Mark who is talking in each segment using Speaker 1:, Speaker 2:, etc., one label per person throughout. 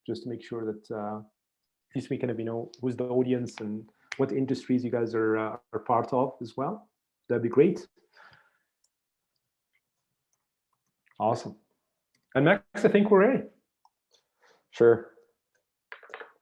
Speaker 1: just to make sure that at least we kind of who's the audience and what industries you guys are part of as well. That'd be great. Awesome. And Max, I think we're ready.
Speaker 2: Sure.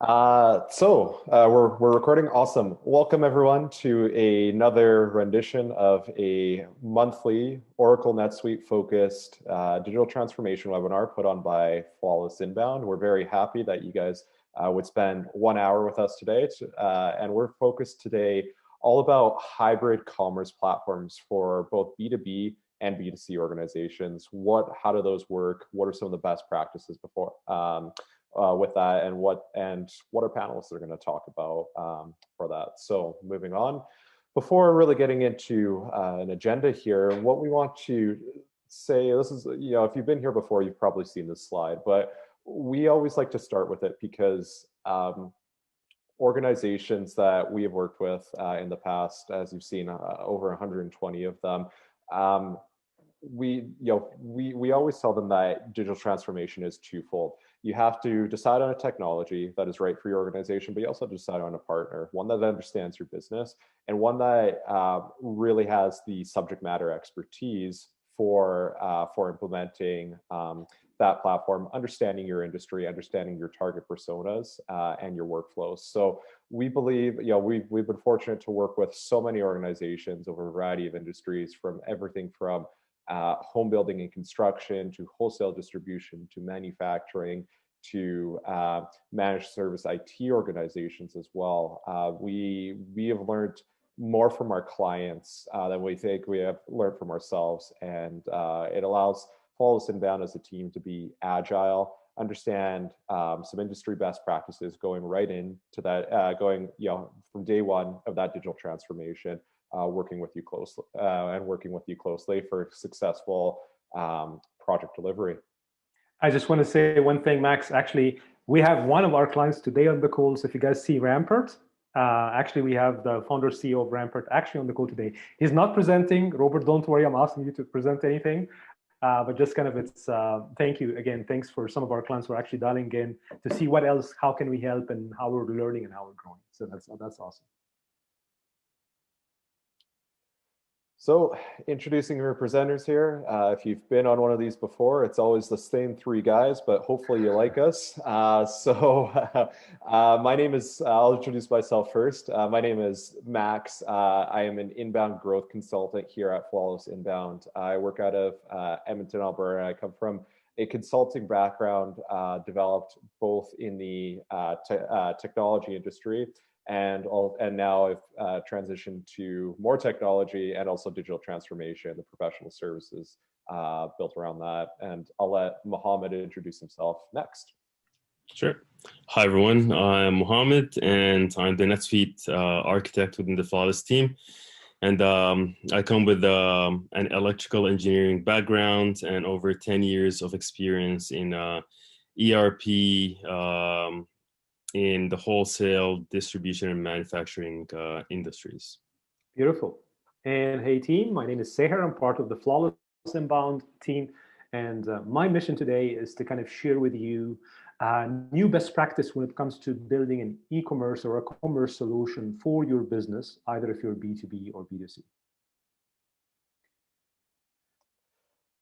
Speaker 2: We're recording. Awesome. Welcome everyone to another rendition of a monthly Oracle NetSuite focused digital transformation webinar put on by Flawless Inbound. We're very happy that you guys would spend 1 hour with us today. And we're focused today all about hybrid commerce platforms for both B2B and B2C organizations. How do those work? What are some of the best practices with that, and what our panelists are going to talk about for that. So moving on, before really getting into an agenda here, what we want to say, this is, if you've been here before, you've probably seen this slide, but we always like to start with it because organizations that we have worked with in the past, as you've seen, over 120 of them, we always tell them that digital transformation is twofold. You have to decide on a technology that is right for your organization, but you also have to decide on a partner, one that understands your business and one that really has the subject matter expertise for implementing that platform, understanding your industry, understanding your target personas and your workflows. So we believe, we've been fortunate to work with so many organizations over a variety of industries, from everything from home building and construction to wholesale distribution to manufacturing to managed service IT organizations as well. We have learned more from our clients than we think we have learned from ourselves, and it allows Flawless Inbound as a team to be agile, understand some industry best practices going right into that, from day one of that digital transformation. Working with you closely for successful project delivery.
Speaker 1: I just want to say one thing, Max. Actually, we have one of our clients today on the call. So if you guys see Rampart, actually we have the founder CEO of Rampart actually on the call today. He's not presenting. Robert, don't worry, I'm asking you to present anything. But just kind of thank you again. Thanks for some of our clients who are actually dialing in to see what else, how can we help, and how we're learning and how we're growing. So that's awesome.
Speaker 2: So introducing your presenters here. If you've been on one of these before, it's always the same three guys, but hopefully you like us. My name is, I'll introduce myself first. My name is Max. I am an inbound growth consultant here at Flawless Inbound. I work out of Edmonton, Alberta. I come from a consulting background, developed both in the technology industry, and now I've transitioned to more technology and also digital transformation, the professional services built around that. And I'll let Mohammed introduce himself next.
Speaker 3: Sure. Hi, everyone. I'm Mohammed, and I'm the NetSuite architect within the Flawless team. And I come with an electrical engineering background and over 10 years of experience in ERP, in the wholesale, distribution, and manufacturing industries.
Speaker 1: Beautiful. And hey team, my name is Seher. I'm part of the Flawless Inbound team. And my mission today is to kind of share with you new best practice when it comes to building an e-commerce or a commerce solution for your business, either if you're B2B or B2C.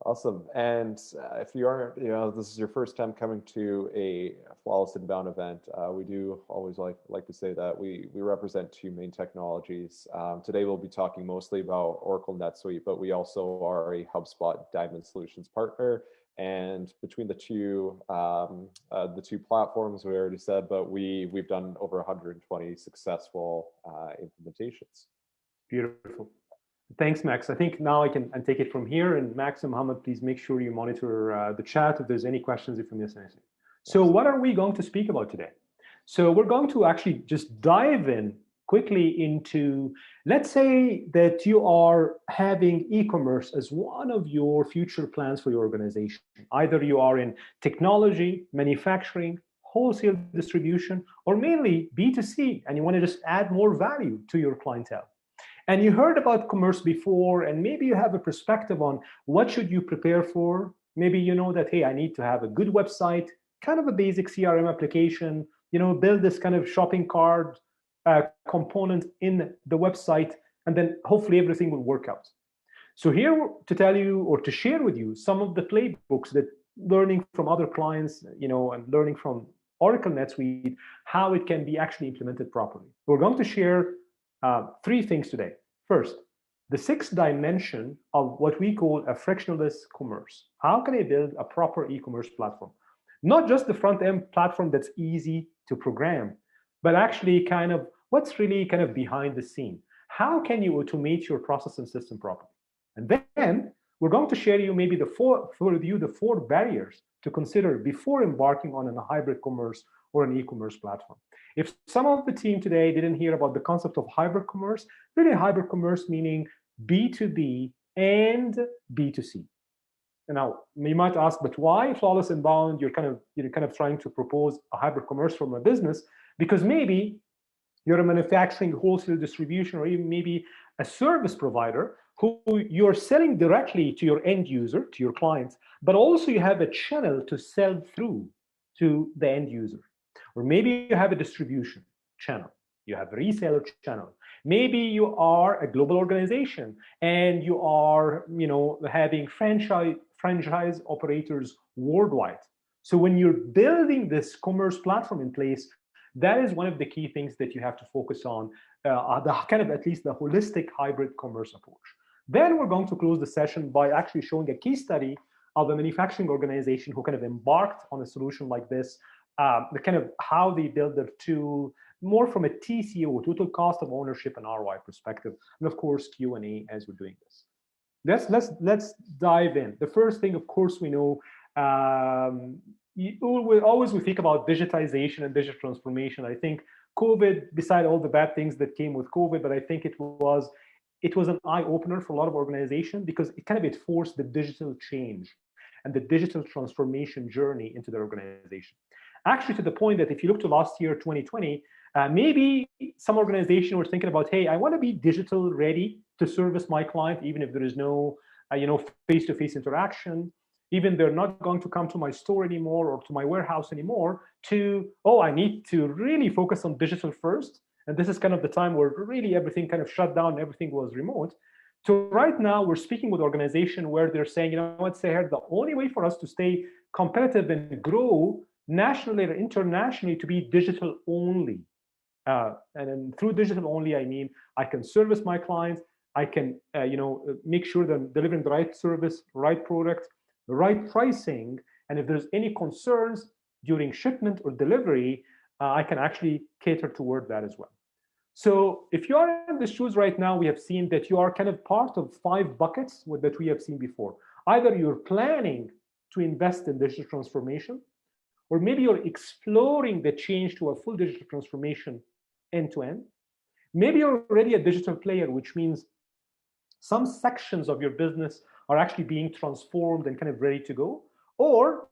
Speaker 2: Awesome. And if you are, this is your first time coming to a Flawless Inbound event, we do always like to say that we represent two main technologies. Today we'll be talking mostly about Oracle NetSuite, but we also are a HubSpot Diamond Solutions partner. And between the two platforms, we already said, but we've done over 120 successful implementations.
Speaker 1: Beautiful. Thanks, Max. I think now I can take it from here. And Max and Mohammed, please make sure you monitor the chat if there's any questions, if you miss anything. So what are we going to speak about today? So we're going to actually just dive in quickly into, let's say that you are having e-commerce as one of your future plans for your organization. Either you are in technology, manufacturing, wholesale distribution, or mainly B2C, and you want to just add more value to your clientele. And you heard about commerce before, and maybe you have a perspective on what should you prepare for. Maybe you know that, hey, I need to have a good website, kind of a basic CRM application, build this kind of shopping cart component in the website, and then hopefully everything will work out. So here to tell you or to share with you some of the playbooks that learning from other clients, and learning from Oracle NetSuite, how it can be actually implemented properly. We're going to share 3 things today. First, the 6th dimension of what we call a frictionless commerce. How can I build a proper e-commerce platform? Not just the front-end platform that's easy to program, but actually kind of what's really kind of behind the scene. How can you automate your process and system properly? And then we're going to share you maybe the 4 barriers to consider before embarking on a hybrid commerce or an e-commerce platform. If some of the team today didn't hear about the concept of hybrid commerce, really hybrid commerce meaning B2B and B2C. And now you might ask, but why flawless inbound? You're kind of trying to propose a hybrid commerce from a business, because maybe you're a manufacturing, wholesale distribution, or even maybe a service provider who you're selling directly to your end user, to your clients, but also you have a channel to sell through to the end user. Or maybe you have a distribution channel, you have a reseller channel. Maybe you are a global organization and you are, having franchise operators worldwide. So when you're building this commerce platform in place, that is one of the key things that you have to focus on, the kind of at least the holistic hybrid commerce approach. Then we're going to close the session by actually showing a case study of a manufacturing organization who kind of embarked on a solution like this, the kind of how they build their tool, more from a TCO, total cost of ownership and ROI perspective, and of course Q&A as we're doing this. Let's dive in. The first thing, of course, we know, we think about digitization and digital transformation. I think COVID, beside all the bad things that came with COVID, but I think it was an eye-opener for a lot of organizations, because it forced the digital change and the digital transformation journey into their organization. Actually, to the point that if you look to last year, 2020, maybe some organization were thinking about, hey, I want to be digital ready to service my client, even if there is no, face-to-face interaction, even they're not going to come to my store anymore or to my warehouse anymore, I need to really focus on digital first. And this is kind of the time where really everything kind of shut down, everything was remote. So right now we're speaking with organizations where they're saying, Seher, the only way for us to stay competitive and grow nationally or internationally to be digital only. And then through digital only, I mean, I can service my clients. I can, make sure that I'm delivering the right service, right product, the right pricing. And if there's any concerns during shipment or delivery, I can actually cater toward that as well. So if you are in the shoes right now, we have seen that you are kind of part of 5 buckets that we have seen before. Either you're planning to invest in digital transformation, or maybe you're exploring the change to a full digital transformation end-to-end. Maybe you're already a digital player, which means some sections of your business are actually being transformed and kind of ready to go. Or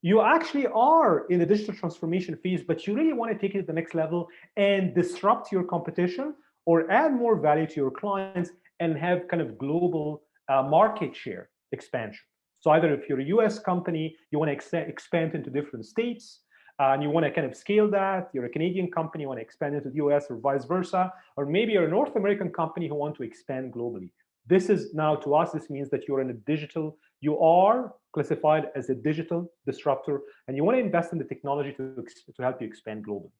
Speaker 1: you actually are in the digital transformation phase, but you really want to take it to the next level and disrupt your competition or add more value to your clients and have kind of global market share expansion. So either if you're a US company, you want to expand into different states, and you want to kind of scale that. You're a Canadian company, you want to expand into the US or vice versa. Or maybe you're a North American company who want to expand globally. This is now, to us, this means that you're in a digital, you are classified as a digital disruptor, and you want to invest in the technology to help you expand globally.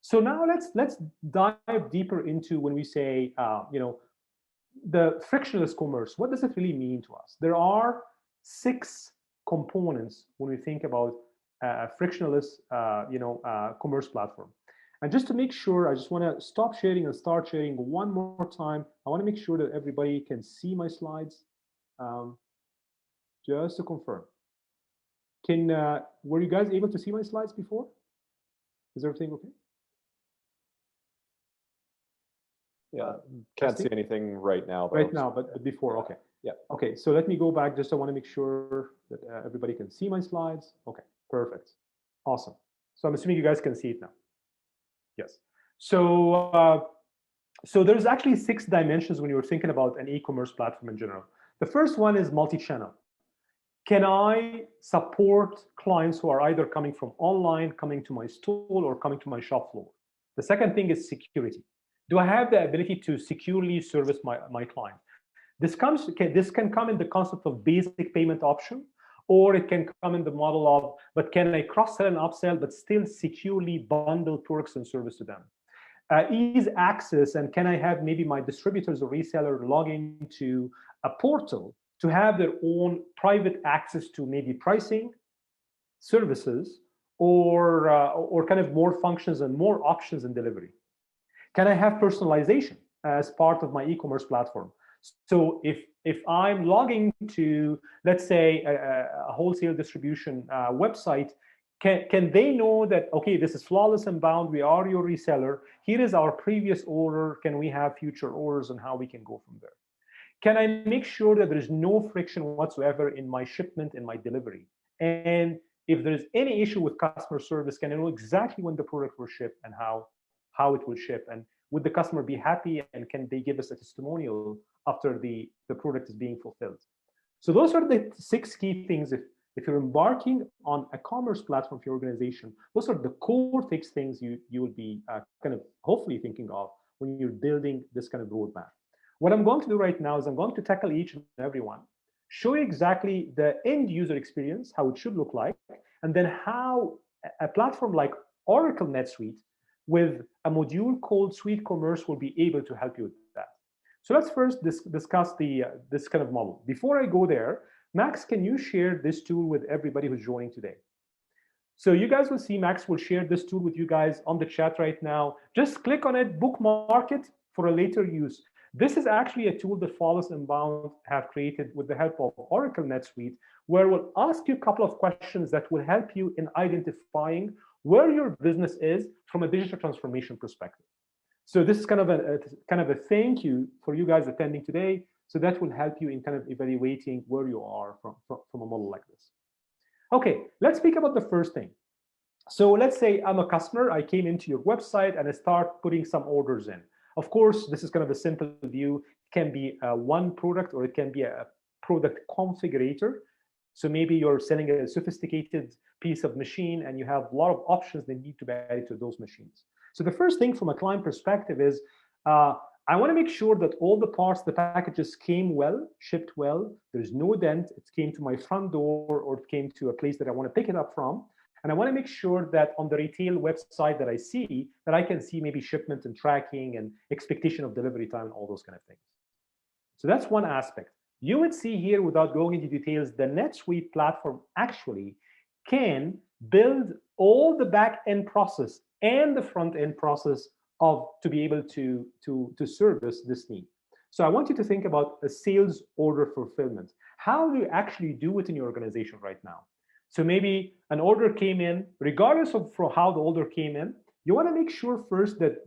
Speaker 1: So now let's dive deeper into when we say, the frictionless commerce. What does it really mean to us? There are 6 components when we think about a frictionless, commerce platform. And just to make sure, I just want to stop sharing and start sharing one more time. I want to make sure that everybody can see my slides. Just to confirm. Were you guys able to see my slides before? Is everything okay?
Speaker 2: Yeah, can't see anything right now.
Speaker 1: Right now, but before, okay.
Speaker 2: Yeah.
Speaker 1: Okay, so let me go back. Just I want to make sure that everybody can see my slides. Okay, perfect. Awesome. So I'm assuming you guys can see it now. Yes. So there's actually 6 dimensions when you're thinking about an e-commerce platform in general. The first one is multi-channel. can I support clients who are either coming from online, coming to my stall, or coming to my shop floor? The second thing is security. Do I have the ability to securely service my client? This can come in the concept of basic payment option, or it can come in the model of, but can I cross-sell and upsell, but still securely bundle products and service to them? Ease access, and can I have maybe my distributors or reseller log into a portal to have their own private access to maybe pricing, services, or kind of more functions and more options in delivery? Can I have personalization as part of my e-commerce platform? So if I'm logging to, let's say, a wholesale distribution website, can they know that, okay, this is Flawless and Bound, we are your reseller, here is our previous order, can we have future orders, and how we can go from there? Can I make sure that there's no friction whatsoever in my shipment and my delivery? And if there's any issue with customer service, can I know exactly when the product will ship and how it will ship? And would the customer be happy, and can they give us a testimonial after the product is being fulfilled? So those are the 6 key things. If you're embarking on a commerce platform for your organization, those are the core 6 things you will be kind of hopefully thinking of when you're building this kind of roadmap. What I'm going to do right now is I'm going to tackle each and every one, show you exactly the end user experience, how it should look like, and then how a platform like Oracle NetSuite with a module called Suite Commerce will be able to help you with that. So let's first discuss this kind of model. Before I go there, Max, can you share this tool with everybody who's joining today? So you guys will see Max will share this tool with you guys on the chat right now. Just click on it, bookmark it for a later use. This is actually a tool that Flawless and Bound have created with the help of Oracle NetSuite, where we'll ask you a couple of questions that will help you in identifying where your business is from a digital transformation perspective. So this is kind of a thank you for you guys attending today. So that will help you in kind of evaluating where you are from a model like this. Okay, let's speak about the first thing. So let's say I'm a customer, I came into your website and I start putting some orders in. Of course, this is kind of a simple view. It can be one product, or it can be a product configurator. So maybe you're selling a sophisticated piece of machine and you have a lot of options that need to be added to those machines. So the first thing from a client perspective is, I want to make sure that all the parts, the packages came well, shipped well, there's no dent, it came to my front door, or it came to a place that I want to pick it up from. And I want to make sure that on the retail website that I see, that I can see maybe shipment and tracking and expectation of delivery time and all those kind of things. So that's one aspect. You would see here, without going into details, the NetSuite platform actually can build all the back-end process and the front-end process to be able to service this need. So I want you to think about a sales order fulfillment. How do you actually do it in your organization right now? So maybe an order came in, regardless of how the order came in, you want to make sure first that,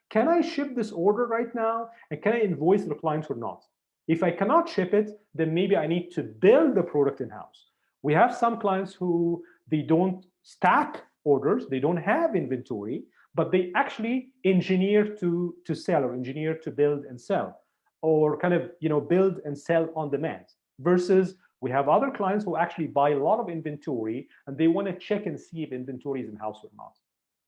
Speaker 1: can I ship this order right now? And can I invoice the client or not? If I cannot ship it, then maybe I need to build the product in-house. We have some clients who they don't stack orders, they don't have inventory, but they actually engineer to sell, or engineer to build and sell, or kind of build and sell on demand. Versus we have other clients who actually buy a lot of inventory and they want to check and see if inventory is in-house or not.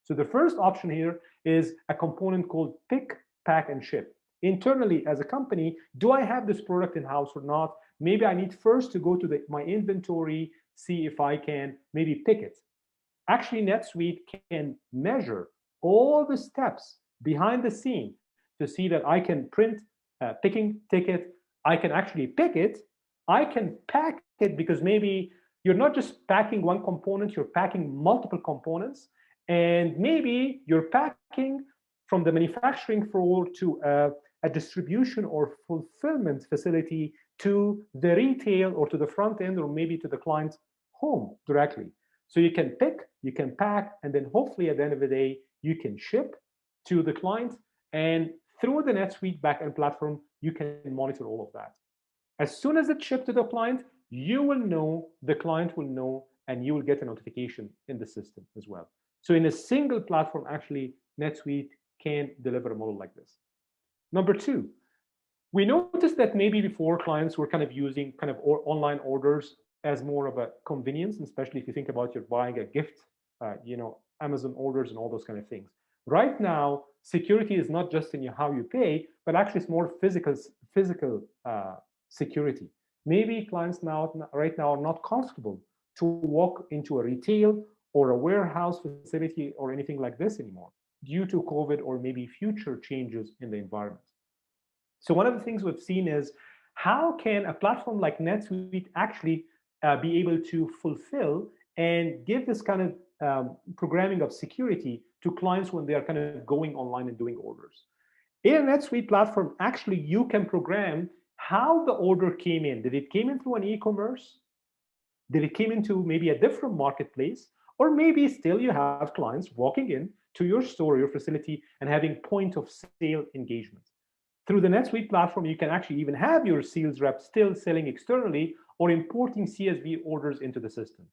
Speaker 1: So the first option here is a component called pick, pack, and ship. Internally as a company, do I have this product in-house or not? Maybe I need first to go to my inventory, see if I can maybe pick it. Actually, NetSuite can measure all the steps behind the scene to see that I can print a picking ticket, I can actually pick it, I can pack it, because maybe you're not just packing one component, you're packing multiple components, and maybe you're packing from the manufacturing floor to a distribution or fulfillment facility to the retail or to the front end, or maybe to the client's home directly. So you can pick, you can pack, and then hopefully at the end of the day, you can ship to the client. And through the NetSuite backend platform, you can monitor all of that. As soon as it's shipped to the client, you will know, the client will know, and you will get a notification in the system as well. So in a single platform, actually, NetSuite can deliver a model like this. Number two, We noticed that maybe before clients were kind of using kind of online orders as more of a convenience, especially if you think about you're buying a gift, Amazon orders and all those kind of things. Right now, security is not just in how you pay, but actually it's more physical security. Maybe clients right now are not comfortable to walk into a retail or a warehouse facility or anything like this anymore due to COVID or maybe future changes in the environment. So one of the things we've seen is how can a platform like NetSuite actually be able to fulfill and give this kind of programming of security to clients when they are kind of going online and doing orders. In a NetSuite platform, actually you can program how the order came in. Did it came in through an e-commerce? Did it came into maybe a different marketplace? Or maybe still you have clients walking in to your store, your facility, and having point of sale engagement. Through the NetSuite platform, you can actually even have your sales rep still selling externally or importing CSV orders into the system.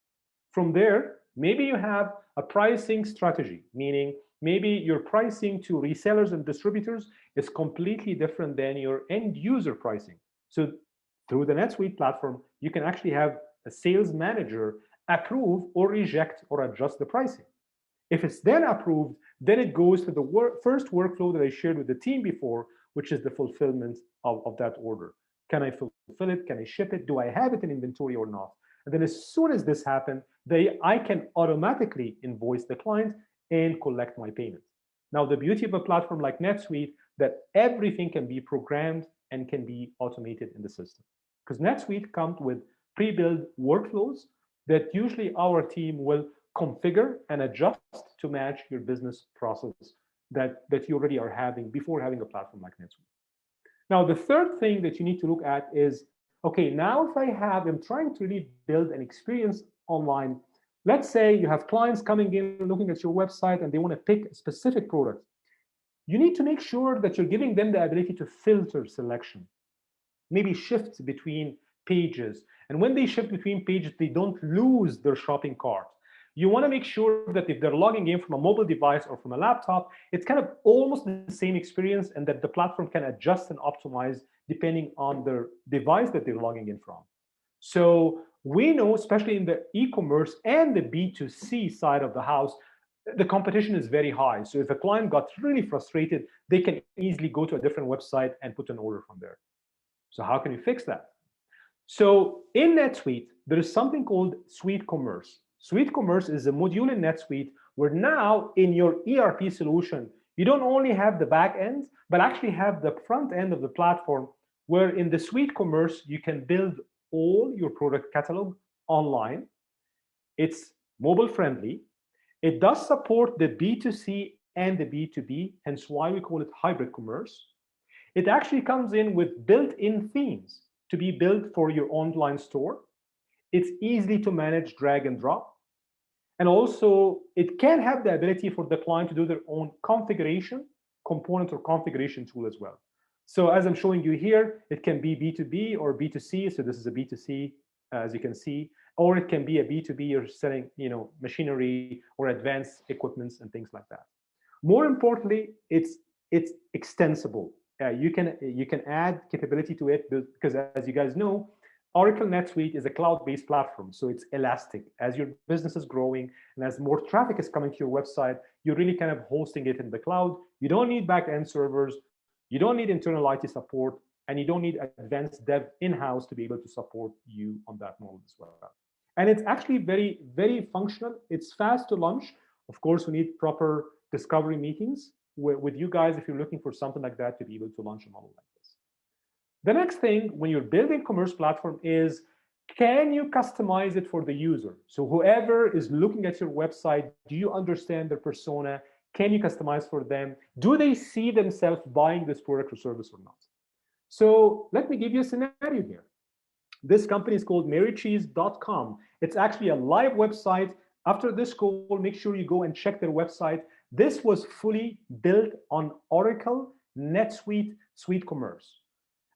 Speaker 1: From there, maybe you have a pricing strategy, meaning maybe your pricing to resellers and distributors is completely different than your end user pricing. So through the NetSuite platform, you can actually have a sales manager approve or reject or adjust the pricing. If it's then approved, then it goes to the first workflow that I shared with the team before, which is the fulfillment of that order. Can I fulfill it? Can I ship it? Do I have it in inventory or not? And then as soon as this happens, I can automatically invoice the client and collect my payment. Now, the beauty of a platform like NetSuite, that everything can be programmed and can be automated in the system. Because NetSuite comes with pre-built workflows that usually our team will configure and adjust to match your business process that you already are having before having a platform like NetSuite. Now, the third thing that you need to look at is, okay, now if I'm trying to really build an experience online. Let's say you have clients coming in, looking at your website, and they want to pick a specific product. You need to make sure that you're giving them the ability to filter selection, maybe shift between pages. And when they shift between pages, they don't lose their shopping cart. You want to make sure that if they're logging in from a mobile device or from a laptop, it's kind of almost the same experience, and that the platform can adjust and optimize depending on their device that they're logging in from. So we know, especially in the e-commerce and the B2C side of the house, the competition is very high. So if a client got really frustrated, they can easily go to a different website and put an order from there. So how can we fix that? So in NetSuite, there is something called SuiteCommerce. SuiteCommerce is a module in NetSuite where now in your ERP solution, you don't only have the back end, but actually have the front end of the platform where in the SuiteCommerce, you can build all your product catalog online. It's mobile friendly. It does support the B2C and the B2B, hence why we call it hybrid commerce. It actually comes in with built-in themes to be built for your online store. It's easy to manage, drag and drop. And also, it can have the ability for the client to do their own configuration, component or configuration tool as well. So as I'm showing you here, it can be B2B or B2C. So this is a B2C, as you can see, or it can be a B2B. You're selling, machinery or advanced equipments and things like that. More importantly, it's extensible. You can add capability to it because, as you guys know, Oracle NetSuite is a cloud-based platform, so it's elastic. As your business is growing and as more traffic is coming to your website, you're really kind of hosting it in the cloud. You don't need back-end servers. You don't need internal IT support, and you don't need advanced dev in-house to be able to support you on that model as well. And it's actually very, very functional. It's fast to launch. Of course, we need proper discovery meetings with you guys if you're looking for something like that to be able to launch a model like this. The next thing when you're building commerce platform is, can you customize it for the user? So whoever is looking at your website, do you understand their persona? Can you customize for them? Do they see themselves buying this product or service or not? So let me give you a scenario here. This company is called marycheese.com. It's actually a live website. After this call, make sure you go and check their website. This was fully built on Oracle NetSuite SuiteCommerce.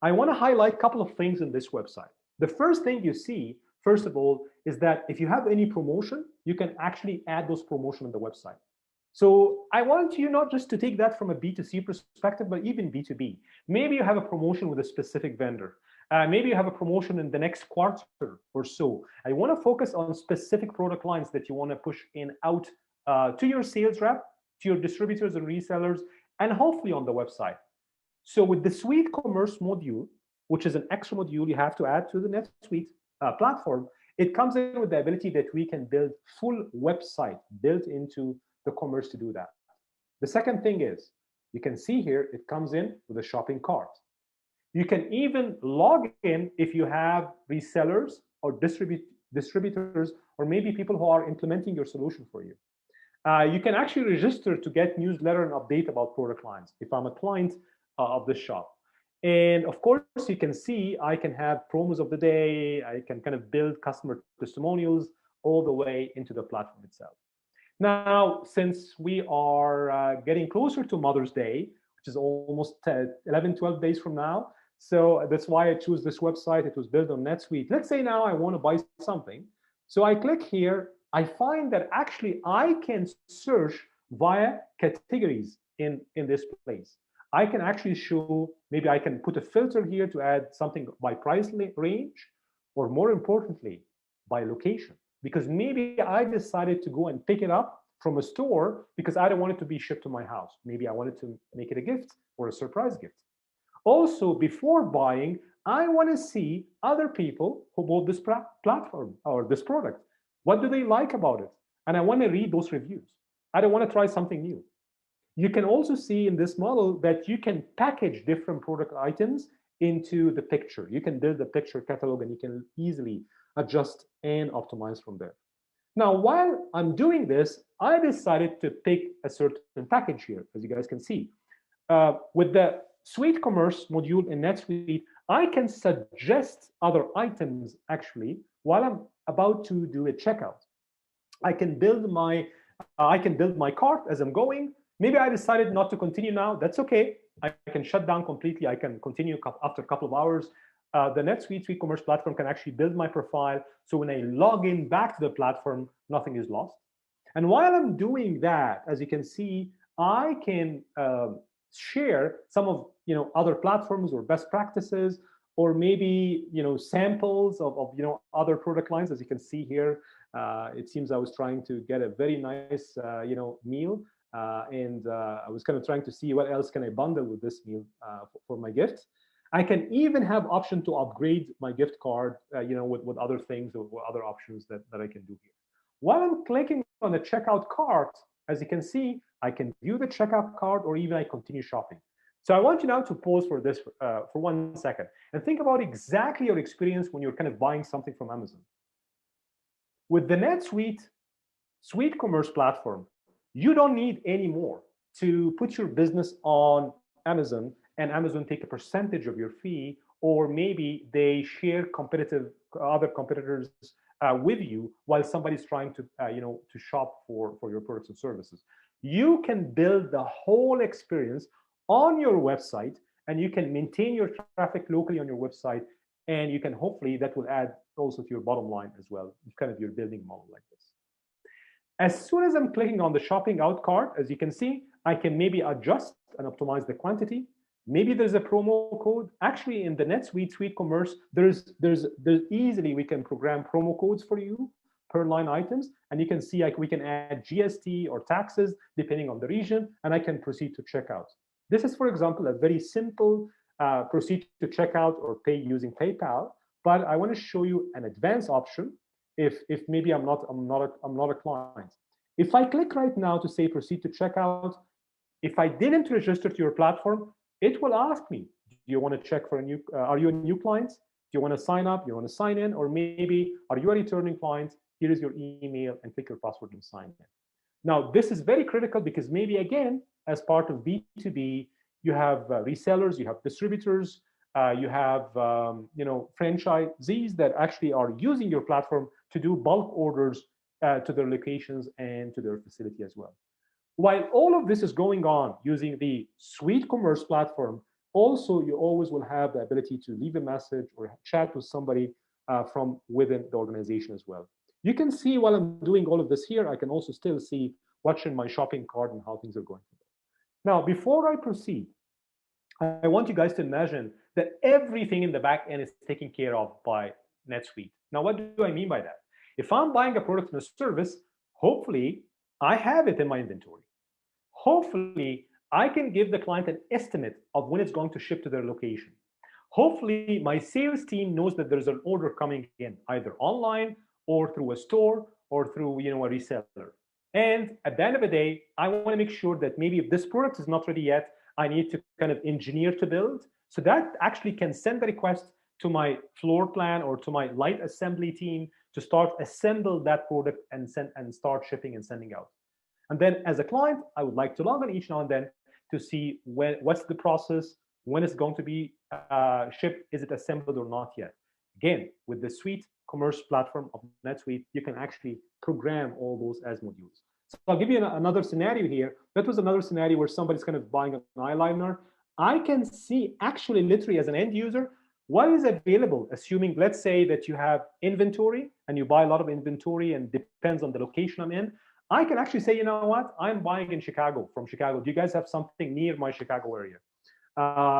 Speaker 1: I want to highlight a couple of things in this website. The first thing you see, first of all, is that if you have any promotion, you can actually add those promotions on the website. So I want you not just to take that from a B2C perspective, but even B2B. Maybe you have a promotion with a specific vendor. Maybe you have a promotion in the next quarter or so. I want to focus on specific product lines that you want to push in out to your sales rep, to your distributors and resellers, and hopefully on the website. So with the Suite Commerce module, which is an extra module you have to add to the NetSuite platform, it comes in with the ability that we can build full website built into the commerce to do that. The second thing is, you can see here, it comes in with a shopping cart. You can even log in if you have resellers or distributors, or maybe people who are implementing your solution for you. You can actually register to get newsletter and update about product lines if I'm a client of the shop. And of course, you can see I can have promos of the day. I can kind of build customer testimonials all the way into the platform itself. Now, since we are getting closer to Mother's Day, which is almost 11, 12 days from now, so that's why I choose this website. It was built on NetSuite. Let's say now I want to buy something. So I click here. I find that actually I can search via categories in this place. I can actually show, maybe I can put a filter here to add something by price range, or more importantly, by location. Because maybe I decided to go and pick it up from a store because I don't want it to be shipped to my house. Maybe I wanted to make it a gift or a surprise gift. Also, before buying, I want to see other people who bought this platform or this product. What do they like about it? And I want to read those reviews. I don't want to try something new. You can also see in this model that you can package different product items into the picture. You can build a picture catalog and you can easily adjust and optimize from there. Now, while I'm doing this, I decided to pick a certain package here, as you guys can see. With the Suite Commerce module in NetSuite, I can suggest other items actually while I'm about to do a checkout. I can build my cart as I'm going. Maybe I decided not to continue now. That's okay. I can shut down completely. I can continue after a couple of hours. The NetSuite Suite Commerce platform can actually build my profile. So when I log in back to the platform, nothing is lost. And while I'm doing that, as you can see, I can share some of other platforms or best practices, or maybe samples of other product lines. As you can see here, it seems I was trying to get a very nice meal. And I was kind of trying to see what else can I bundle with this meal for my gift. I can even have option to upgrade my gift card, with other things or other options that I can do here. While I'm clicking on the checkout cart, as you can see, I can view the checkout cart, or even I continue shopping. So I want you now to pause for this for 1 second and think about exactly your experience when you're kind of buying something from Amazon. With the NetSuite Suite Commerce platform, you don't need any more to put your business on Amazon and Amazon take a percentage of your fee, or maybe they share other competitors with you while somebody's trying to to shop for your products and services. You can build the whole experience on your website, and you can maintain your traffic locally on your website, and you can hopefully that will add also to your bottom line as well, kind of your building model like this. As soon as I'm clicking on the shopping out cart, as you can see, I can maybe adjust and optimize the quantity. Maybe there's a promo code. Actually, in the NetSuite Suite Commerce, there's easily we can program promo codes for you per line items, and you can see we can add GST or taxes depending on the region, and I can proceed to checkout. This is, for example, a very simple proceed to checkout or pay using PayPal, but I want to show you an advanced option. If maybe I'm not a client. If I click right now to say proceed to checkout, if I didn't register to your platform, it will ask me, do you want to check for a new, are you a new client? Do you want to sign up? Do you want to sign in? Or maybe, are you a returning client? Here is your email, and click your password and sign in. Now, this is very critical because maybe, again, as part of B2B, you have resellers, you have distributors, you have franchisees that actually are using your platform to do bulk orders to their locations and to their facility as well. While all of this is going on using the Suite Commerce platform, also you always will have the ability to leave a message or chat with somebody from within the organization as well. You can see while I'm doing all of this here, I can also still see what's in my shopping cart and how things are going. Now, before I proceed, I want you guys to imagine that everything in the back end is taken care of by NetSuite. Now, what do I mean by that? If I'm buying a product and a service, hopefully I have it in my inventory. Hopefully, I can give the client an estimate of when it's going to ship to their location. Hopefully, my sales team knows that there's an order coming in, either online or through a store or through a reseller. And at the end of the day, I want to make sure that maybe if this product is not ready yet, I need to kind of engineer to build. So that actually can send the request to my floor plan or to my light assembly team to start assemble that product and start shipping and sending out. And then as a client, I would like to log on each now and then to see what's the process, when it's going to be shipped, is it assembled or not yet. Again, with the Suite Commerce platform of NetSuite, you can actually program all those as modules. So I'll give you another scenario here. That was another scenario where somebody's kind of buying an eyeliner. I can see actually literally as an end user, what is available, assuming, let's say that you have inventory and you buy a lot of inventory and depends on the location I'm in. I can actually say, you know what, I'm buying in Chicago, from Chicago. Do you guys have something near my Chicago area?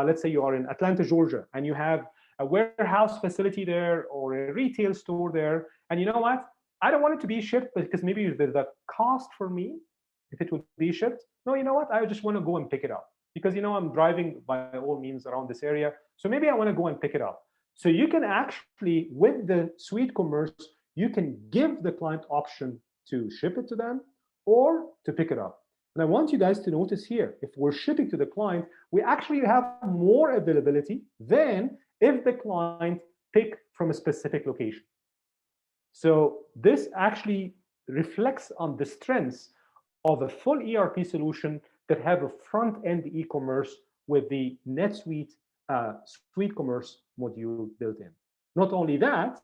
Speaker 1: Let's say you are in Atlanta, Georgia, and you have a warehouse facility there or a retail store there. And you know what? I don't want it to be shipped because maybe there's a cost for me if it would be shipped. No, you know what? I just want to go and pick it up because, I'm driving by all means around this area. So maybe I want to go and pick it up. So you can actually, with the Suite Commerce, you can give the client option to ship it to them or to pick it up. And I want you guys to notice here, if we're shipping to the client, we actually have more availability than if the client pick from a specific location. So this actually reflects on the strengths of a full ERP solution that have a front-end e-commerce with the NetSuite Suite Commerce module built in. Not only that,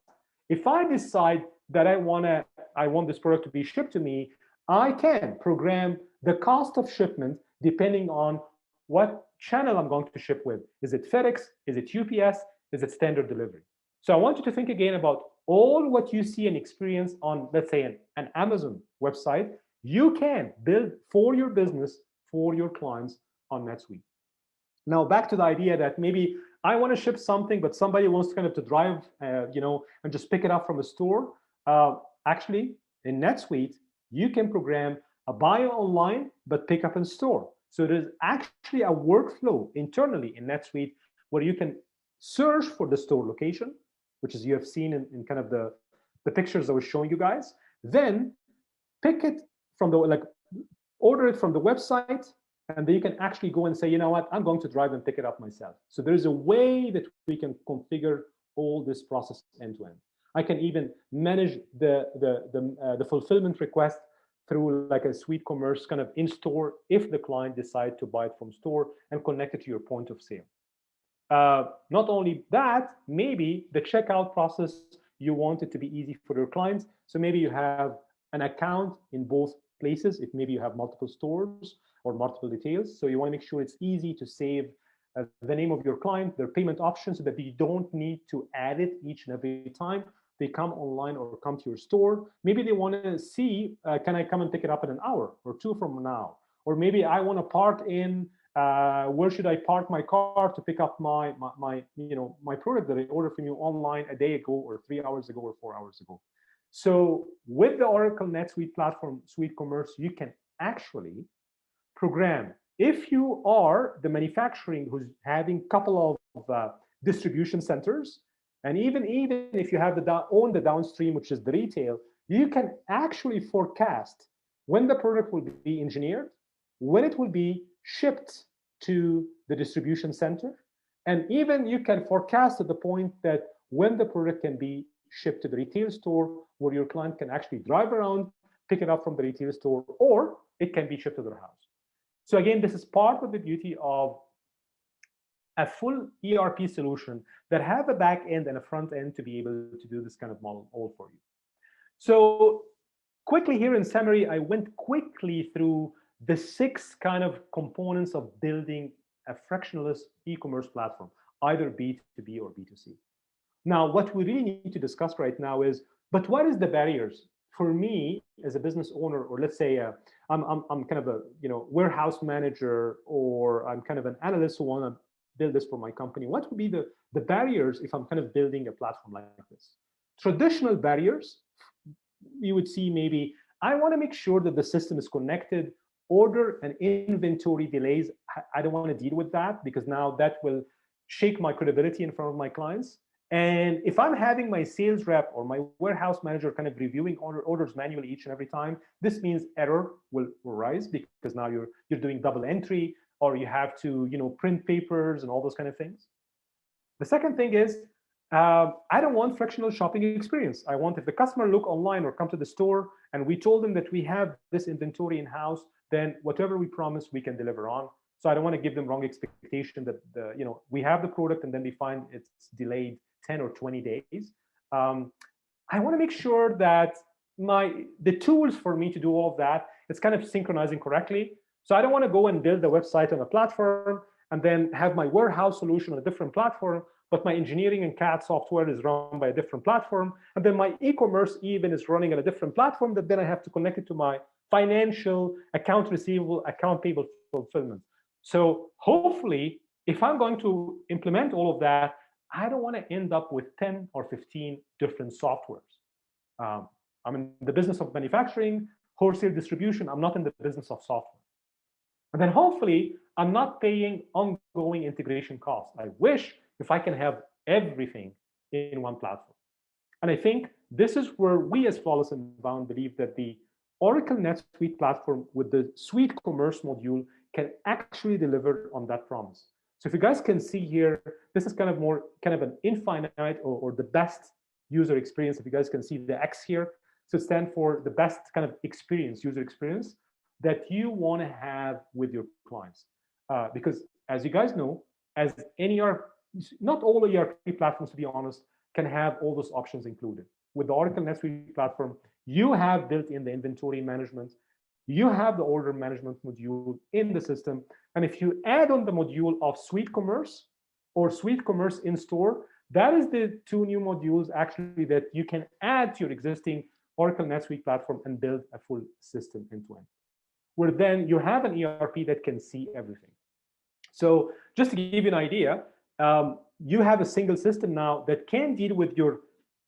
Speaker 1: if I decide that I want this product to be shipped to me, I can program the cost of shipment depending on what channel I'm going to ship with. Is it FedEx? Is it UPS? Is it standard delivery? So I want you to think again about all what you see and experience on, let's say, an Amazon website. You can build for your business, for your clients on NetSuite. Now, back to the idea that maybe I want to ship something, but somebody wants kind of to drive, and just pick it up from a store. Actually, in NetSuite, you can program a buy online, but pick up in store. So there's actually a workflow internally in NetSuite where you can search for the store location, which is you have seen in kind of the pictures I was showing you guys. Then pick it from order it from the website, and then you can actually go and say, you know what, I'm going to drive and pick it up myself. So there's a way that we can configure all this process end to end. I can even manage the fulfillment request through like a Suite Commerce kind of in-store if the client decides to buy it from store and connect it to your point of sale. Not only that, maybe the checkout process, you want it to be easy for your clients. So maybe you have an account in both places, if maybe you have multiple stores or multiple details. So you want to make sure it's easy to save the name of your client, their payment options, so that you don't need to add it each and every time they come online or come to your store. Maybe they want to see, can I come and pick it up in an hour or two from now? Or maybe I want to park in, where should I park my car to pick up my product that I ordered from you online a day ago or 3 hours ago or 4 hours ago. So with the Oracle NetSuite platform, Suite Commerce, you can actually program. If you are the manufacturing who's having a couple of distribution centers, and even if you have the downstream, which is the retail, you can actually forecast when the product will be engineered, when it will be shipped to the distribution center, and even you can forecast at the point that when the product can be shipped to the retail store, where your client can actually drive around, pick it up from the retail store, or it can be shipped to their house. So again, this is part of the beauty of a full ERP solution that have a back end and a front end to be able to do this kind of model all for you. So quickly here in summary, I went quickly through the 6 kind of components of building a frictionless e-commerce platform, either B2B or B2C. Now, what we really need to discuss right now is, but what is the barriers for me as a business owner, or let's say I'm kind of a warehouse manager, or I'm kind of an analyst who want to build this for my company, what would be the barriers if I'm kind of building a platform like this? Traditional barriers, you would see maybe I want to make sure that the system is connected. Order and inventory delays, I don't want to deal with that, because now that will shake my credibility in front of my clients. And if I'm having my sales rep or my warehouse manager kind of reviewing orders manually each and every time, this means error will rise, because now you're doing double entry, or you have to print papers and all those kind of things. The second thing is, I don't want frictional shopping experience. I want, if the customer look online or come to the store and we told them that we have this inventory in-house, then whatever we promise, we can deliver on. So I don't want to give them wrong expectation that we have the product and then we find it's delayed 10 or 20 days. I want to make sure that the tools for me to do all of that, it's kind of synchronizing correctly. So I don't want to go and build a website on a platform and then have my warehouse solution on a different platform, but my engineering and CAD software is run by a different platform. And then my e-commerce even is running on a different platform that then I have to connect it to my financial, account receivable, account payable fulfillment. So hopefully, if I'm going to implement all of that, I don't want to end up with 10 or 15 different softwares. I'm in the business of manufacturing, wholesale distribution. I'm not in the business of software. And then hopefully, I'm not paying ongoing integration costs. I wish if I can have everything in one platform. And I think this is where we as Flawless Inbound believe that the Oracle NetSuite platform with the Suite Commerce module can actually deliver on that promise. So if you guys can see here, this is kind of an infinite or the best user experience. If you guys can see the X here, so it stands for the best kind of experience, user experience that you want to have with your clients. Because as you guys know, as any not all ERP platforms, to be honest, can have all those options included. With the Oracle NetSuite platform, you have built in the inventory management, you have the order management module in the system. And if you add on the module of Suite Commerce or Suite Commerce in store, that is the two new modules actually that you can add to your existing Oracle NetSuite platform and build a full system end-to-end, where then you have an ERP that can see everything. So just to give you an idea, you have a single system now that can deal with your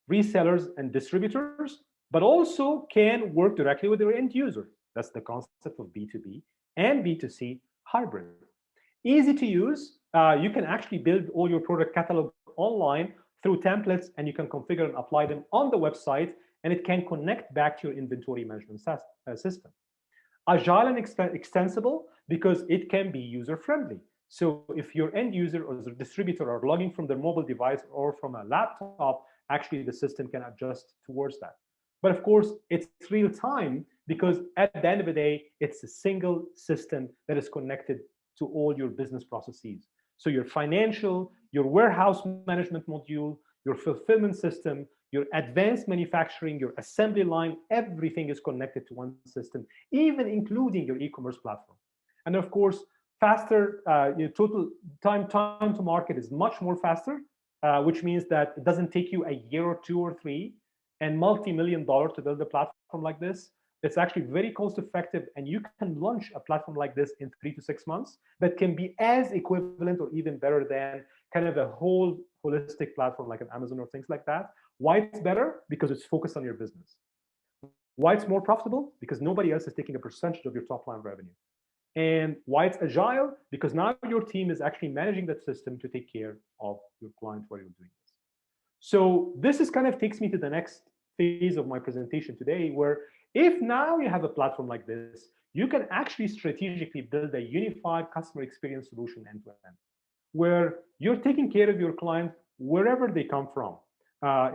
Speaker 1: resellers and distributors, but also can work directly with your end user. That's the concept of B2B and B2C hybrid. Easy to use. You can actually build all your product catalog online through templates, and you can configure and apply them on the website, and it can connect back to your inventory management system. Agile and extensible because it can be user-friendly. So if your end user or the distributor are logging from their mobile device or from a laptop, actually the system can adjust towards that. But of course, it's real time because at the end of the day, it's a single system that is connected to all your business processes. So your financial, your warehouse management module, your fulfillment system, your advanced manufacturing, your assembly line, everything is connected to one system, even including your e-commerce platform. And of course, faster, your total time to market is much more faster, which means that it doesn't take you a year or two or three and multi-million-dollar to build a platform like this. It's actually very cost-effective, and you can launch a platform like this in 3 to 6 months that can be as equivalent or even better than kind of a whole holistic platform like an Amazon or things like that. Why it's better? Because it's focused on your business. Why it's more profitable? Because nobody else is taking a percentage of your top-line revenue. And why it's agile? Because now your team is actually managing that system to take care of your client while you're doing this. So this is kind of takes me to the next phase of my presentation today, where if now you have a platform like this, you can actually strategically build a unified customer experience solution end-to-end, where you're taking care of your client wherever they come from.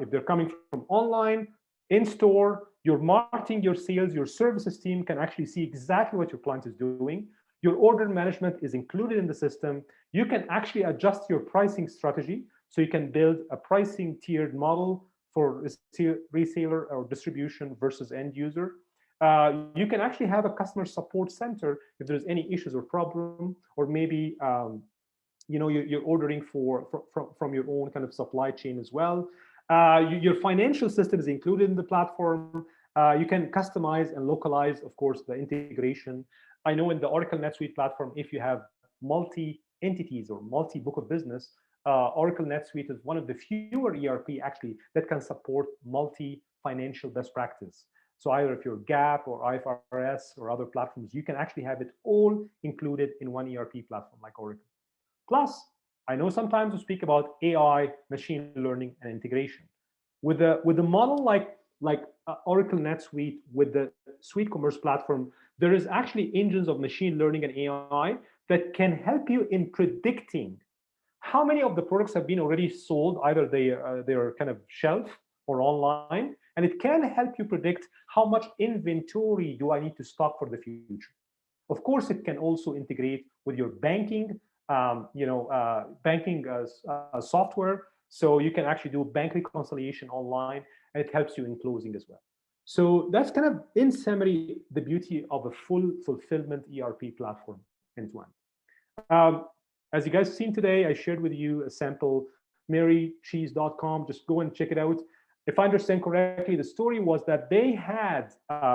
Speaker 1: If they're coming from online, in-store, your marketing, your sales, your services team can actually see exactly what your client is doing. Your order management is included in the system. You can actually adjust your pricing strategy. So you can build a pricing tiered model for reseller or distribution versus end user. You can actually have a customer support center if there's any issues or problem, or maybe you're ordering from your own kind of supply chain as well. Your financial system is included in the platform. You can customize and localize, of course, the integration. I know in the Oracle NetSuite platform, if you have multi-entities or multi-book of business, Oracle NetSuite is one of the fewer ERP actually that can support multi-financial best practice. So either if you're GAAP or IFRS or other platforms, you can actually have it all included in one ERP platform like Oracle. Plus, I know sometimes we speak about AI, machine learning, and integration. With a model like Oracle NetSuite with the Suite Commerce platform, there is actually engines of machine learning and AI that can help you in predicting how many of the products have been already sold, either they are kind of shelf or online, and it can help you predict how much inventory do I need to stock for the future. Of course, it can also integrate with your banking, software, so you can actually do bank reconciliation online, and it helps you in closing as well. So that's kind of, in summary, the beauty of a full fulfillment ERP platform end-to-end. As you guys have seen today, I shared with you a sample, marycheese.com. Just go and check it out. If I understand correctly, the story was that they had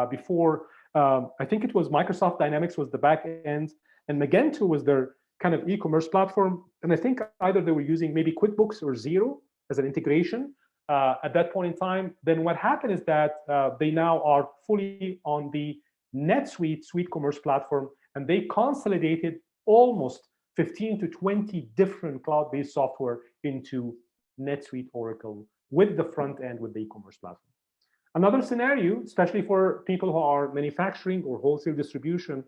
Speaker 1: before, I think it was Microsoft Dynamics was the back end, and Magento was their kind of e-commerce platform. And I think either they were using maybe QuickBooks or Xero as an integration at that point in time. Then what happened is that they now are fully on the NetSuite Suite Commerce platform, and they consolidated almost 15 to 20 different cloud-based software into NetSuite Oracle with the front end with the e-commerce platform. Another scenario, especially for people who are manufacturing or wholesale distribution,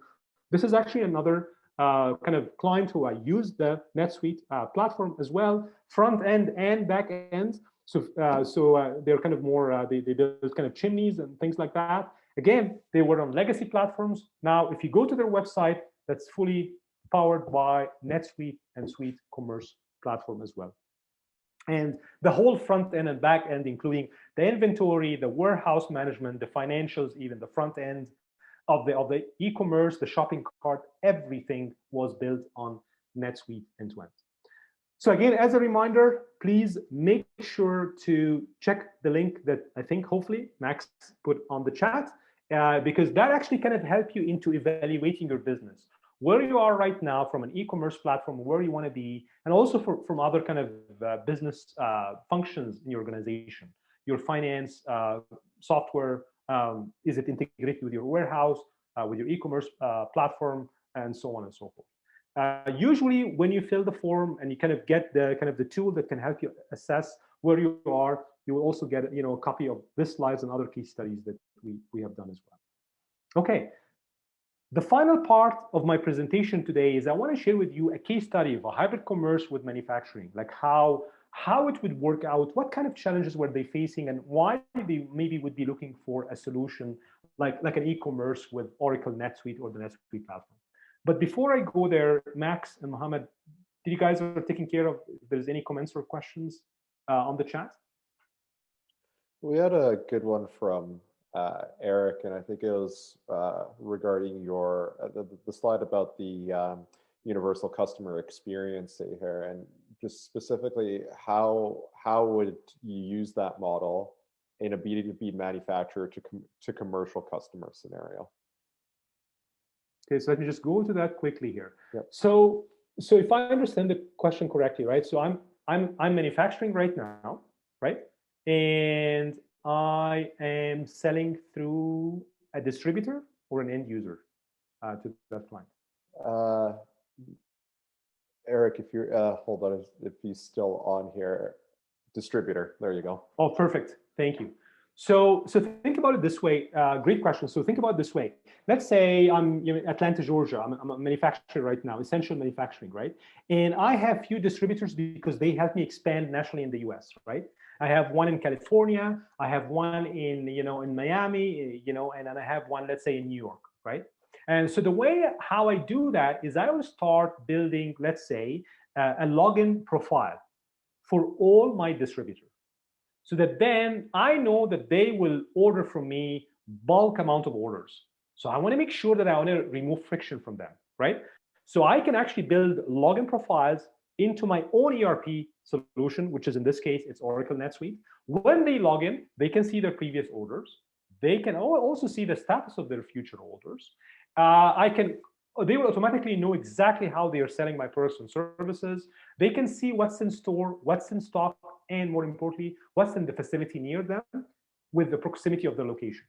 Speaker 1: this is actually another kind of client who use the NetSuite platform as well, front end and back end. So they're kind of more, they build kind of chimneys and things like that. Again, they were on legacy platforms. Now, if you go to their website, that's fully powered by NetSuite and Suite Commerce platform as well. And the whole front end and back end, including the inventory, the warehouse management, the financials, even the front end of the e-commerce, the shopping cart, everything was built on NetSuite end-to-end. So again, as a reminder, please make sure to check the link that I think hopefully Max put on the chat, because that actually kind of help you into evaluating your business, where you are right now from an e-commerce platform, where you want to be, and also from other kind of business functions in your organization, your finance, software, is it integrated with your warehouse, with your e-commerce platform, and so on and so forth. Usually, when you fill the form and you kind of get the tool that can help you assess where you are, you will also get a copy of this slides and other case studies that we have done as well. Okay. The final part of my presentation today is I want to share with you a case study of a hybrid commerce with manufacturing, like how it would work out, what kind of challenges were they facing, and why they maybe would be looking for a solution like an e-commerce with Oracle NetSuite or the NetSuite platform. But before I go there, Max and Mohammed, did you guys are taking care of if there's any comments or questions on the chat?
Speaker 2: We had a good one from Eric, and I think it was regarding your the slide about the universal customer experience here, and just specifically how would you use that model in a B2B manufacturer to commercial customer scenario?
Speaker 1: Okay, so let me just go to that quickly here.
Speaker 2: Yep.
Speaker 1: So if I understand the question correctly, right? So I'm manufacturing right now, right? And I am selling through a distributor or an end user to that client.
Speaker 2: Eric, if you're hold on, if he's still on here, distributor. There you go.
Speaker 1: Oh, perfect. Thank you. So think about it this way. Great question. So think about it this way. Let's say I'm Atlanta, Georgia. I'm a manufacturer right now, essential manufacturing, right? And I have few distributors because they help me expand nationally in the US, right? I have one in California. I have one in Miami, and then I have one, let's say, in New York, right? And so the way how I do that is I will start building, let's say, a login profile for all my distributors, so that then I know that they will order from me bulk amount of orders. So I want to make sure that I want to remove friction from them, right? So I can actually build login profiles into my own ERP solution, which is in this case, it's Oracle NetSuite. When they log in, they can see their previous orders. They can also see the status of their future orders. They will automatically know exactly how they are selling my products and services. They can see what's in store, what's in stock, and more importantly, what's in the facility near them with the proximity of the location.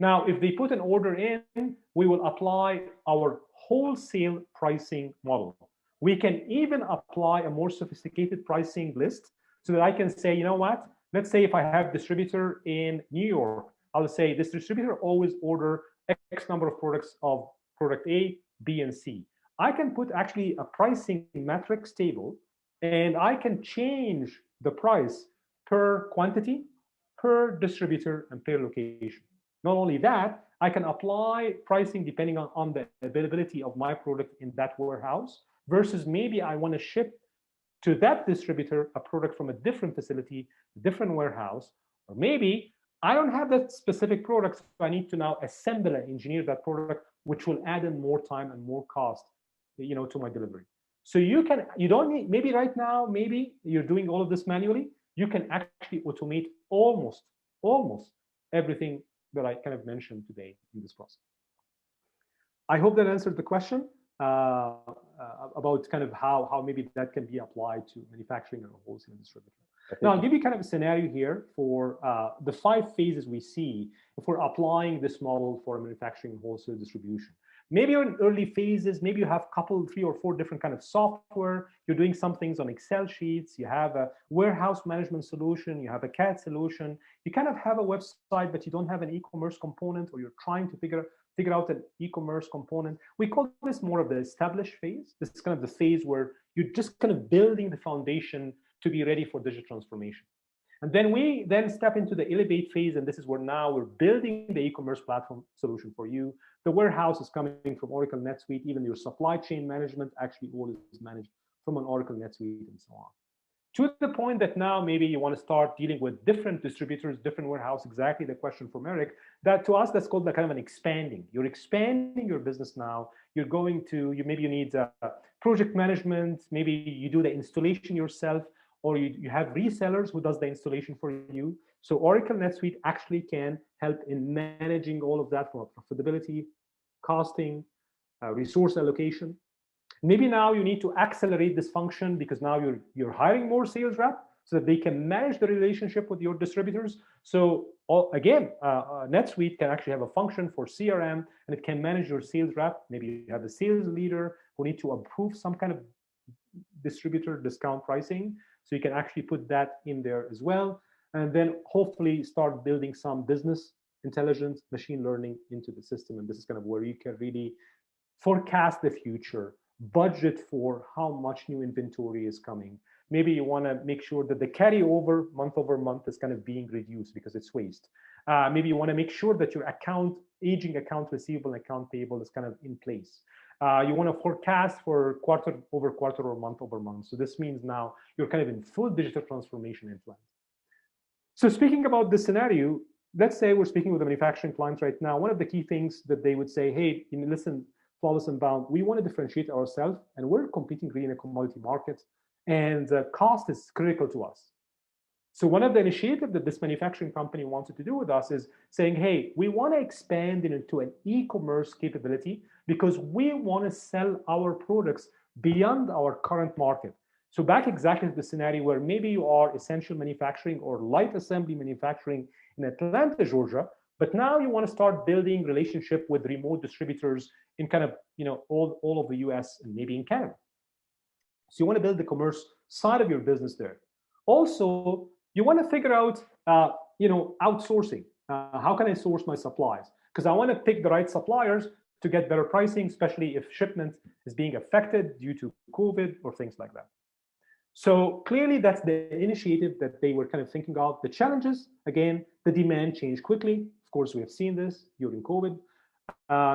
Speaker 1: Now, if they put an order in, we will apply our wholesale pricing model. We can even apply a more sophisticated pricing list so that I can say, you know what? Let's say if I have distributor in New York, I'll say this distributor always order X number of products of product A, B, and C. I can put actually a pricing metrics table, and I can change the price per quantity, per distributor, and per location. Not only that, I can apply pricing depending on the availability of my product in that warehouse versus maybe I want to ship to that distributor a product from a different facility, different warehouse, or maybe I don't have that specific product, so I need to now assemble and engineer that product, which will add in more time and more cost, to my delivery. So you don't need, maybe right now, maybe you're doing all of this manually. You can actually automate almost everything that I kind of mentioned today in this process. I hope that answered the question about kind of how maybe that can be applied to manufacturing or wholesale and distributor. Now, I'll give you kind of a scenario here for the 5 phases we see if we're applying this model for manufacturing and wholesale distribution. Maybe you're in early phases, maybe you have a couple, 3 or 4 different kind of software. You're doing some things on Excel sheets. You have a warehouse management solution. You have a CAD solution. You kind of have a website, but you don't have an e-commerce component, or you're trying to figure out an e-commerce component. We call this more of the established phase. This is kind of the phase where you're just kind of building the foundation to be ready for digital transformation. And then we step into the elevate phase, and this is where now we're building the e-commerce platform solution for you. The warehouse is coming from Oracle NetSuite. Even your supply chain management actually all is managed from an Oracle NetSuite and so on. To the point that now maybe you want to start dealing with different distributors, different warehouse, exactly the question from Eric, that to us, that's called kind of an expanding. You're expanding your business now. You're going to, maybe you need project management, maybe you do the installation yourself, or you have resellers who does the installation for you. So Oracle NetSuite actually can help in managing all of that from profitability, costing, resource allocation. Maybe now you need to accelerate this function because now you're hiring more sales rep so that they can manage the relationship with your distributors. So again, NetSuite can actually have a function for CRM, and it can manage your sales rep. Maybe you have a sales leader who need to approve some kind of distributor discount pricing. So you can actually put that in there as well. And then hopefully start building some business intelligence, machine learning into the system. And this is kind of where you can really forecast the future, budget for how much new inventory is coming. Maybe you want to make sure that the carryover month over month is kind of being reduced because it's waste. Maybe you want to make sure that your aging account receivable and account payable is kind of in place. You want to forecast for quarter over quarter or month over month. So this means now you're kind of in full digital transformation end to end. So speaking about this scenario, let's say we're speaking with a manufacturing client right now. One of the key things that they would say, hey, listen, Flawless and Bound, we want to differentiate ourselves, and we're competing really in a commodity market, and cost is critical to us. So one of the initiatives that this manufacturing company wanted to do with us is saying, hey, we want to expand into an e-commerce capability because we want to sell our products beyond our current market. So back exactly to the scenario where maybe you are essential manufacturing or light assembly manufacturing in Atlanta, Georgia, but now you want to start building relationship with remote distributors in kind of all of the US and maybe in Canada. So you want to build the commerce side of your business there. Also, you want to figure out outsourcing. How can I source my supplies? Because I want to pick the right suppliers to get better pricing, especially if shipment is being affected due to COVID or things like that. So clearly that's the initiative that they were kind of thinking of. The challenges, again, the demand changed quickly. Of course, we have seen this during COVID,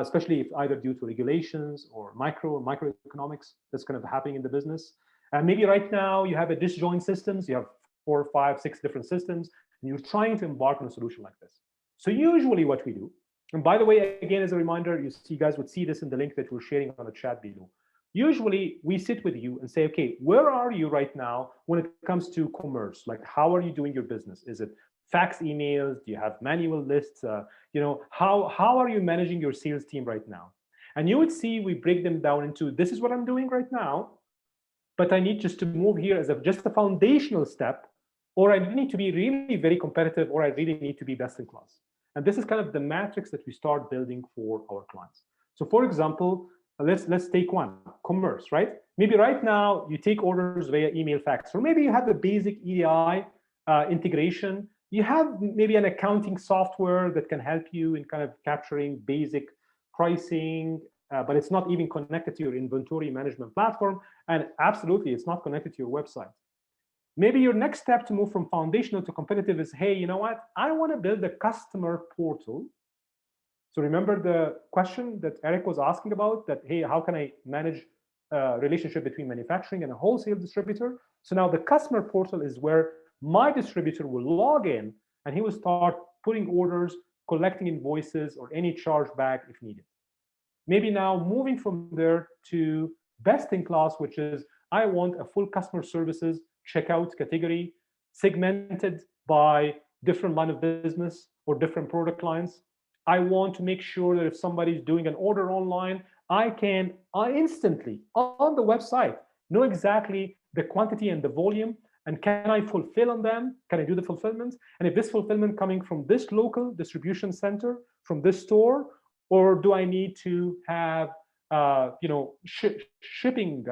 Speaker 1: especially if either due to regulations or microeconomics that's kind of happening in the business. Maybe right now you have a disjoint systems, you have 4, 5, 6 different systems, and you're trying to embark on a solution like this. So usually what we do, and by the way, again, as a reminder, you guys would see this in the link that we're sharing on the chat below. Usually we sit with you and say, okay, where are you right now when it comes to commerce? Like, how are you doing your business? Is it fax emails? Do you have manual lists? How are you managing your sales team right now? And you would see we break them down into, this is what I'm doing right now, but I need just to move here as just a foundational step, or I need to be really very competitive, or I really need to be best in class. And this is kind of the matrix that we start building for our clients. So for example, let's take one, commerce, right? Maybe right now you take orders via email, fax, or maybe you have the basic EDI integration. You have maybe an accounting software that can help you in kind of capturing basic pricing, but it's not even connected to your inventory management platform. And absolutely, it's not connected to your website. Maybe your next step to move from foundational to competitive is, hey, you know what? I want to build a customer portal. So remember the question that Eric was asking about, that, hey, how can I manage a relationship between manufacturing and a wholesale distributor? So now the customer portal is where my distributor will log in and he will start putting orders, collecting invoices, or any chargeback if needed. Maybe now moving from there to best in class, which is I want a full customer services checkout category segmented by different line of business or different product lines. I want to make sure that if somebody's doing an order online, I can instantly on the website know exactly the quantity and the volume, and can I fulfill on them? Can I do the fulfillment? And if this fulfillment coming from this local distribution center, from this store, or do I need to have shipping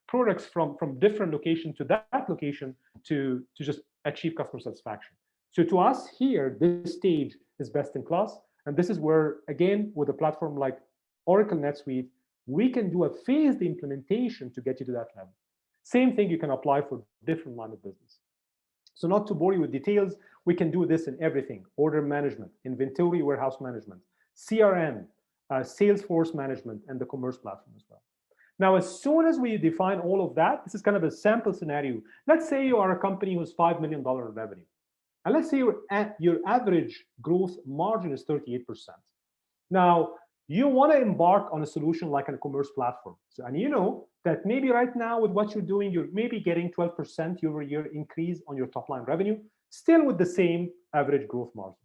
Speaker 1: products from different location to that location to just achieve customer satisfaction? So to us here, this stage is best in class. And this is where, again, with a platform like Oracle NetSuite, we can do a phased implementation to get you to that level. Same thing you can apply for different line of business. So not to bore you with details, we can do this in everything: order management, inventory warehouse management, CRM, Salesforce management, and the commerce platform as well. Now, as soon as we define all of that, this is kind of a sample scenario. Let's say you are a company who's $5 million in revenue. And let's say your average gross margin is 38%. Now, you want to embark on a solution like a commerce platform. And you know that maybe right now with what you're doing, you're maybe getting 12% year-over-year increase on your top line revenue, still with the same average growth margin.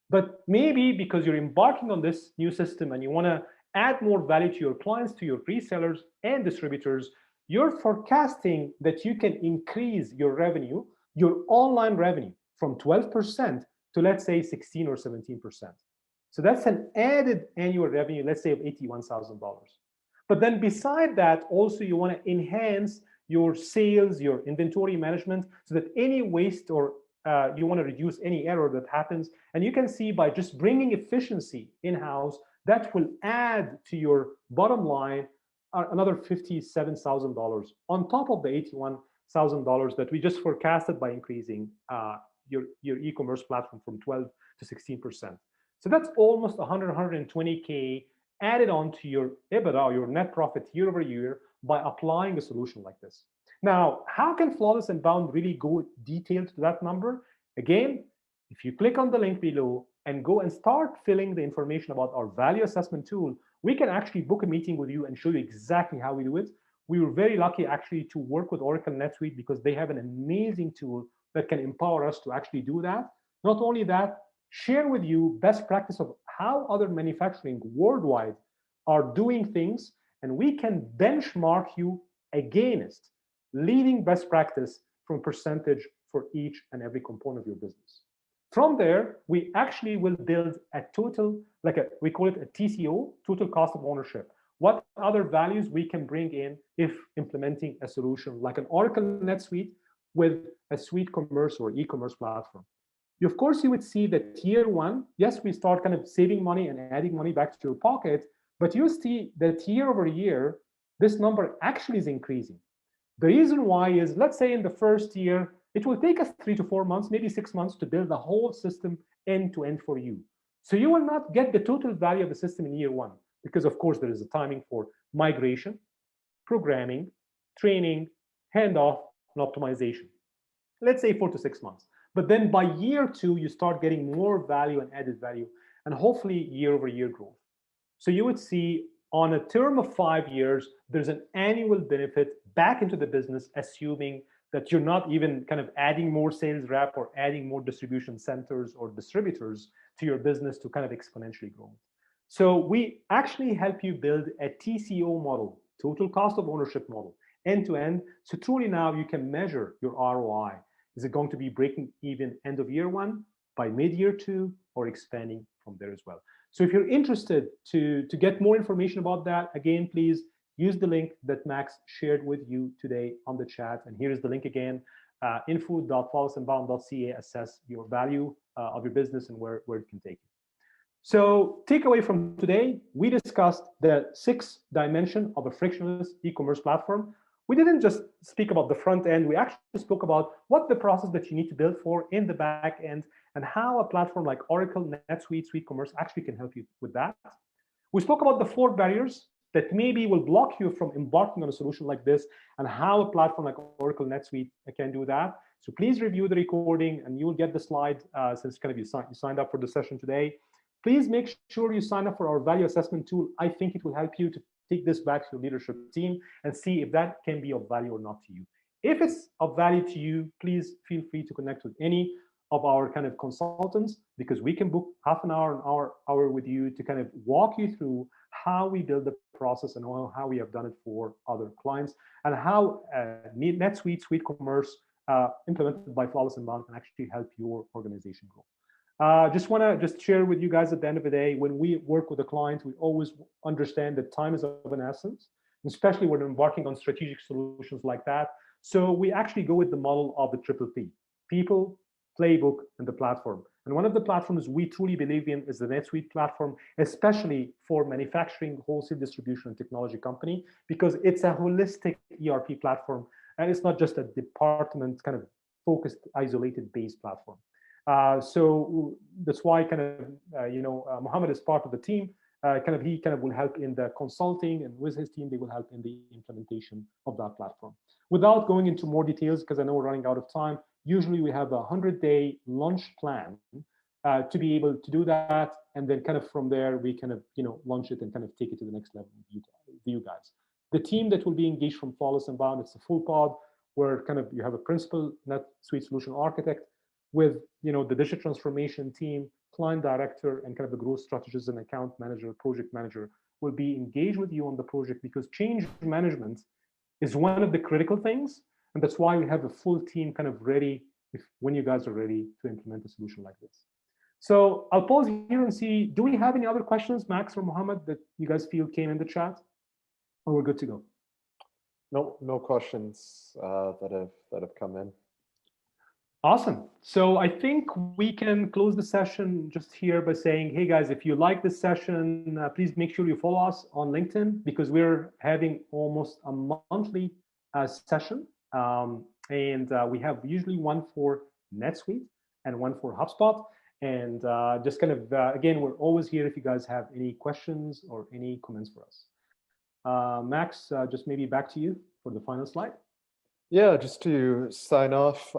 Speaker 1: But maybe because you're embarking on this new system and you want to add more value to your clients, to your resellers and distributors, you're forecasting that you can increase your revenue, your online revenue, from 12% to, let's say, 16 or 17%. So that's an added annual revenue, let's say, of $81,000. But then beside that, also you want to enhance your sales, your inventory management, so that any waste or you want to reduce any error that happens. And you can see by just bringing efficiency in-house, that will add to your bottom line another $57,000 on top of the $81,000 that we just forecasted by increasing your e-commerce platform from 12 to 16%. So that's almost 120K added on to your EBITDA, your net profit year over year, by applying a solution like this. Now, how can Flawless and Bound really go detailed to that number? Again, if you click on the link below and go and start filling the information about our value assessment tool, we can actually book a meeting with you and show you exactly how we do it. We were very lucky actually to work with Oracle NetSuite because they have an amazing tool that can empower us to actually do that. Not only that, share with you best practice of how other manufacturing worldwide are doing things, and we can benchmark you against leading best practice from percentage for each and every component of your business. From there, we actually will build a total, we call it a TCO, total cost of ownership. What other values we can bring in if implementing a solution like an Oracle NetSuite with a suite commerce or e-commerce platform. Of course, you would see that year one, yes, we start kind of saving money and adding money back to your pocket, but you see that year over year, this number actually is increasing. The reason why is, let's say in the first year, it will take us 3 to 4 months, maybe 6 months to build the whole system end to end for you. So you will not get the total value of the system in year one, because of course there is a timing for migration, programming, training, handoff, and optimization. Let's say 4 to 6 months. But then by year two, you start getting more value and added value, and hopefully year over year growth. So you would see on a term of 5 years, there's an annual benefit back into the business, assuming that you're not even kind of adding more sales rep or adding more distribution centers or distributors to your business to kind of exponentially grow. So we actually help you build a TCO model, total cost of ownership model, end to end. So truly now you can measure your ROI. Is it going to be breaking even end of year one, by mid-year two, or expanding from there as well? So if you're interested to get more information about that, again, please use the link that Max shared with you today on the chat. And here's the link again, info.flawlessandbound.ca. Assess your value of your business and where it can take you. So takeaway from today, we discussed the 6 dimension of a frictionless e-commerce platform. We didn't just speak about the front end. We actually spoke about what the process that you need to build for in the back end and how a platform like Oracle, NetSuite, SuiteCommerce actually can help you with that. We spoke about the 4 barriers that maybe will block you from embarking on a solution like this and how a platform like Oracle, NetSuite can do that. So please review the recording and you will get the slide since kind of you signed up for the session today. Please make sure you sign up for our value assessment tool. I think it will help you to take this back to your leadership team and see if that can be of value or not to you. If it's of value to you, please feel free to connect with any of our kind of consultants, because we can book half an hour with you to kind of walk you through how we build the process and how we have done it for other clients, and how NetSuite, SuiteCommerce, implemented by Flawless and Bound, can actually help your organization grow. Just want to share with you guys at the end of the day, when we work with a client, we always understand that time is of an essence, especially when embarking on strategic solutions like that. So we actually go with the model of the triple P: people, playbook, and the platform. And one of the platforms we truly believe in is the NetSuite platform, especially for manufacturing, wholesale distribution, and technology company, because it's a holistic ERP platform, and it's not just a department kind of focused, isolated based platform. So that's why kind of, Mohammed is part of the team. He will help in the consulting, and with his team, they will help in the implementation of that platform. Without going into more details, because I know we're running out of time, usually we have a 100-day launch plan to be able to do that. And then kind of from there, we kind of, launch it and kind of take it to the next level with you guys. The team that will be engaged from Flawless and Bound, it's a full pod where kind of you have a principal NetSuite solution architect with, the digital transformation team, client director, and kind of the growth strategist and account manager, project manager will be engaged with you on the project, because change management is one of the critical things. And that's why we have a full team kind of ready when you guys are ready to implement a solution like this. So I'll pause here and see, do we have any other questions, Max or Mohammed, that you guys feel came in the chat? Or we're good to go?
Speaker 2: No questions that have come in.
Speaker 1: Awesome. So I think we can close the session just here by saying, hey guys, if you like this session, please make sure you follow us on LinkedIn, because we're having almost a monthly session. We have usually one for NetSuite and one for HubSpot. And just kind of, again, we're always here if you guys have any questions or any comments for us. Max, just maybe back to you for the final slide.
Speaker 2: Yeah, just to sign off,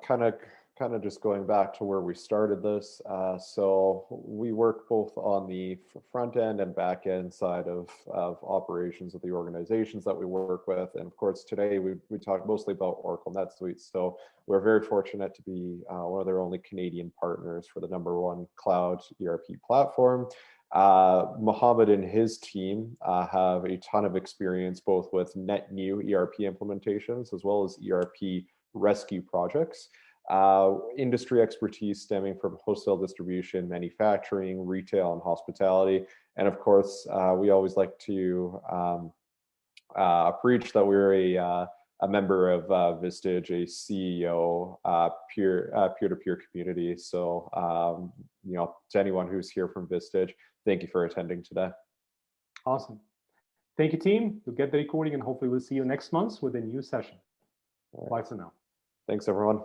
Speaker 2: kind of just going back to where we started this. So we work both on the front end and back end side of operations of the organizations that we work with. And of course, today we talked mostly about Oracle NetSuite. So we're very fortunate to be one of their only Canadian partners for the #1 cloud ERP platform. Mohammed and his team have a ton of experience both with net new ERP implementations as well as ERP rescue projects. Industry expertise stemming from wholesale distribution, manufacturing, retail, and hospitality. And of course, we always like to preach that we're a member of Vistage, a CEO peer-to-peer community. So, to anyone who's here from Vistage, thank you for attending today.
Speaker 1: Awesome. Thank you, team. You'll get the recording, and hopefully we'll see you next month with a new session. Bye for now.
Speaker 2: Thanks, everyone.